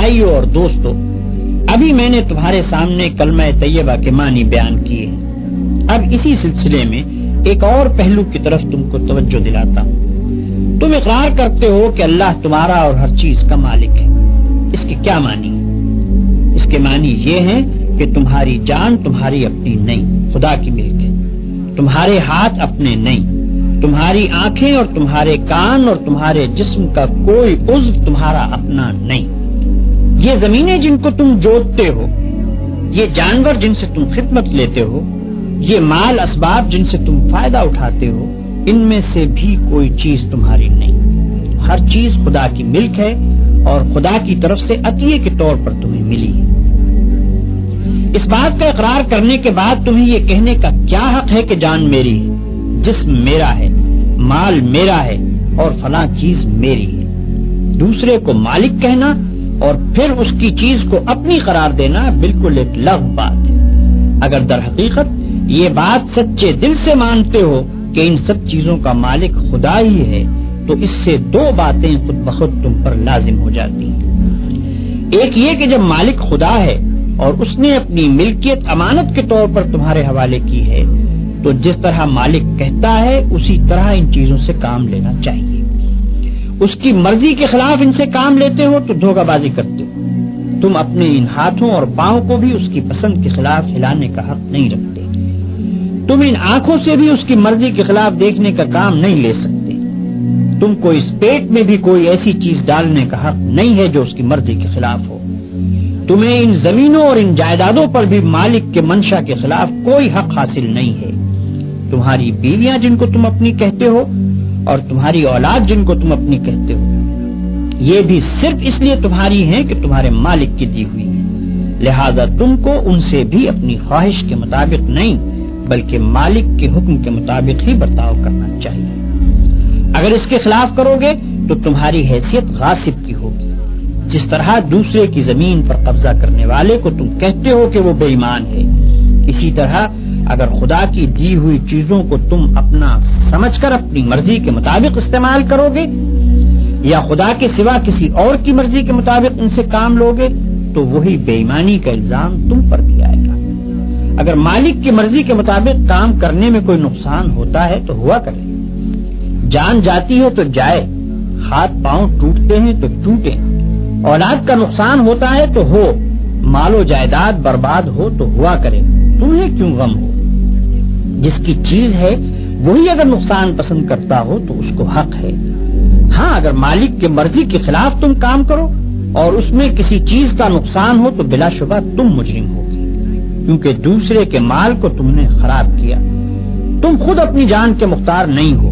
بھائیوں اور دوستو، ابھی میں نے تمہارے سامنے کلمہ طیبہ کے معنی بیان کیے ہیں۔ اب اسی سلسلے میں ایک اور پہلو کی طرف تم کو توجہ دلاتا ہوں۔ تم اقرار کرتے ہو کہ اللہ تمہارا اور ہر چیز کا مالک ہے۔ اس کے کیا معنی ہے؟ اس کے معنی یہ ہیں کہ تمہاری جان تمہاری اپنی نہیں، خدا کی ملک ہے۔ تمہارے ہاتھ اپنے نہیں، تمہاری آنکھیں اور تمہارے کان اور تمہارے جسم کا کوئی عضو تمہارا اپنا نہیں۔ یہ زمینیں جن کو تم جوتتے ہو، یہ جانور جن سے تم خدمت لیتے ہو، یہ مال اسباب جن سے تم فائدہ اٹھاتے ہو، ان میں سے بھی کوئی چیز تمہاری نہیں۔ ہر چیز خدا کی ملک ہے اور خدا کی طرف سے عطیے کے طور پر تمہیں ملی ہے۔ اس بات کا اقرار کرنے کے بعد تمہیں یہ کہنے کا کیا حق ہے کہ جان میری ہے، جسم میرا ہے، مال میرا ہے اور فلاں چیز میری ہے؟ دوسرے کو مالک کہنا اور پھر اس کی چیز کو اپنی قرار دینا بالکل ایک لغو بات ہے۔ اگر در حقیقت یہ بات سچے دل سے مانتے ہو کہ ان سب چیزوں کا مالک خدا ہی ہے، تو اس سے دو باتیں خود بخود تم پر لازم ہو جاتی ہیں۔ ایک یہ کہ جب مالک خدا ہے اور اس نے اپنی ملکیت امانت کے طور پر تمہارے حوالے کی ہے، تو جس طرح مالک کہتا ہے اسی طرح ان چیزوں سے کام لینا چاہیے۔ اس کی مرضی کے خلاف ان سے کام لیتے ہو تو دھوکہ بازی کرتے ہو۔ تم اپنے ان ہاتھوں اور پاؤں کو بھی اس کی پسند کے خلاف ہلانے کا حق نہیں رکھتے۔ تم ان آنکھوں سے بھی اس کی مرضی کے خلاف دیکھنے کا کام نہیں لے سکتے۔ تم کو اس پیٹ میں بھی کوئی ایسی چیز ڈالنے کا حق نہیں ہے جو اس کی مرضی کے خلاف ہو۔ تمہیں ان زمینوں اور ان جائیدادوں پر بھی مالک کے منشا کے خلاف کوئی حق حاصل نہیں ہے۔ تمہاری بیویاں جن کو تم اپنی کہتے ہو اور تمہاری اولاد جن کو تم اپنی کہتے ہو، یہ بھی صرف اس لیے تمہاری ہیں کہ تمہارے مالک کی دی ہوئی ہے۔ لہذا تم کو ان سے بھی اپنی خواہش کے مطابق نہیں بلکہ مالک کے حکم کے مطابق ہی برتاؤ کرنا چاہیے۔ اگر اس کے خلاف کرو گے تو تمہاری حیثیت غاصب کی ہوگی۔ جس طرح دوسرے کی زمین پر قبضہ کرنے والے کو تم کہتے ہو کہ وہ بے ایمان ہے، اسی طرح اگر خدا کی دی ہوئی چیزوں کو تم اپنا سمجھ کر اپنی مرضی کے مطابق استعمال کرو گے یا خدا کے سوا کسی اور کی مرضی کے مطابق ان سے کام لو گے تو وہی بے ایمانی کا الزام تم پر بھی آئے گا۔ اگر مالک کی مرضی کے مطابق کام کرنے میں کوئی نقصان ہوتا ہے تو ہوا کرے، جان جاتی ہے تو جائے، ہاتھ پاؤں ٹوٹتے ہیں تو ٹوٹے، اولاد کا نقصان ہوتا ہے تو ہو، مال و جائیداد برباد ہو تو ہوا کرے، تمہیں کیوں غم ہو؟ جس کی چیز ہے وہی اگر نقصان پسند کرتا ہو تو اس کو حق ہے۔ ہاں، اگر مالک کی مرضی کے خلاف تم کام کرو اور اس میں کسی چیز کا نقصان ہو تو بلا شبہ تم مجرم ہوگی، کیونکہ دوسرے کے مال کو تم نے خراب کیا۔ تم خود اپنی جان کے مختار نہیں ہو۔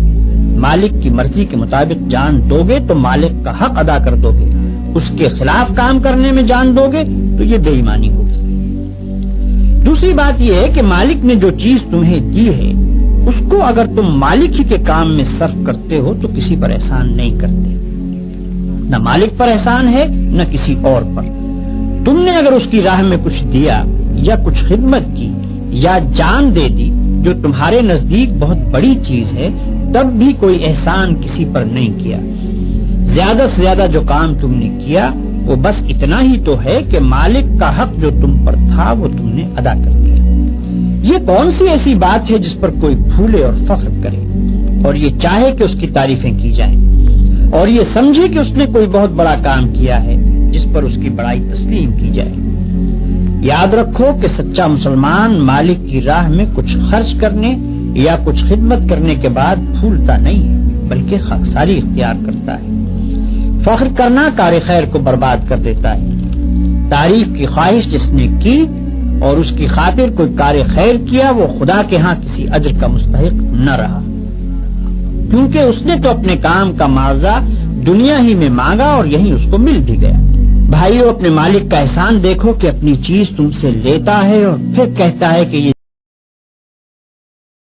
مالک کی مرضی کے مطابق جان دو گے تو مالک کا حق ادا کر دو گے، اس کے خلاف کام کرنے میں جان دو گے تو یہ بے ایمانی ہوگی۔ دوسری بات یہ ہے کہ مالک نے جو چیز تمہیں دی ہے اس کو اگر تم مالک ہی کے کام میں صرف کرتے ہو تو کسی پر احسان نہیں کرتے، نہ مالک پر احسان ہے نہ کسی اور پر۔ تم نے اگر اس کی راہ میں کچھ دیا یا کچھ خدمت کی یا جان دے دی جو تمہارے نزدیک بہت بڑی چیز ہے، تب بھی کوئی احسان کسی پر نہیں کیا۔ زیادہ سے زیادہ جو کام تم نے کیا وہ بس اتنا ہی تو ہے کہ مالک کا حق جو تم پر تھا وہ تم نے ادا کر دیا۔ یہ کون سی ایسی بات ہے جس پر کوئی پھولے اور فخر کرے اور یہ چاہے کہ اس کی تعریفیں کی جائیں اور یہ سمجھے کہ اس نے کوئی بہت بڑا کام کیا ہے جس پر اس کی بڑائی تسلیم کی جائے؟ یاد رکھو کہ سچا مسلمان مالک کی راہ میں کچھ خرچ کرنے یا کچھ خدمت کرنے کے بعد پھولتا نہیں ہے بلکہ خاکساری اختیار کرتا ہے۔ فخر کرنا کار خیر کو برباد کر دیتا ہے۔ تعریف کی خواہش جس نے کی اور اس کی خاطر کوئی کار خیر کیا وہ خدا کے ہاں کسی اجر کا مستحق نہ رہا، کیونکہ اس نے تو اپنے کام کا معاوضہ دنیا ہی میں مانگا اور یہیں اس کو مل بھی گیا۔ بھائیو، اپنے مالک کا احسان دیکھو کہ اپنی چیز تم سے لیتا ہے اور پھر کہتا ہے کہ یہ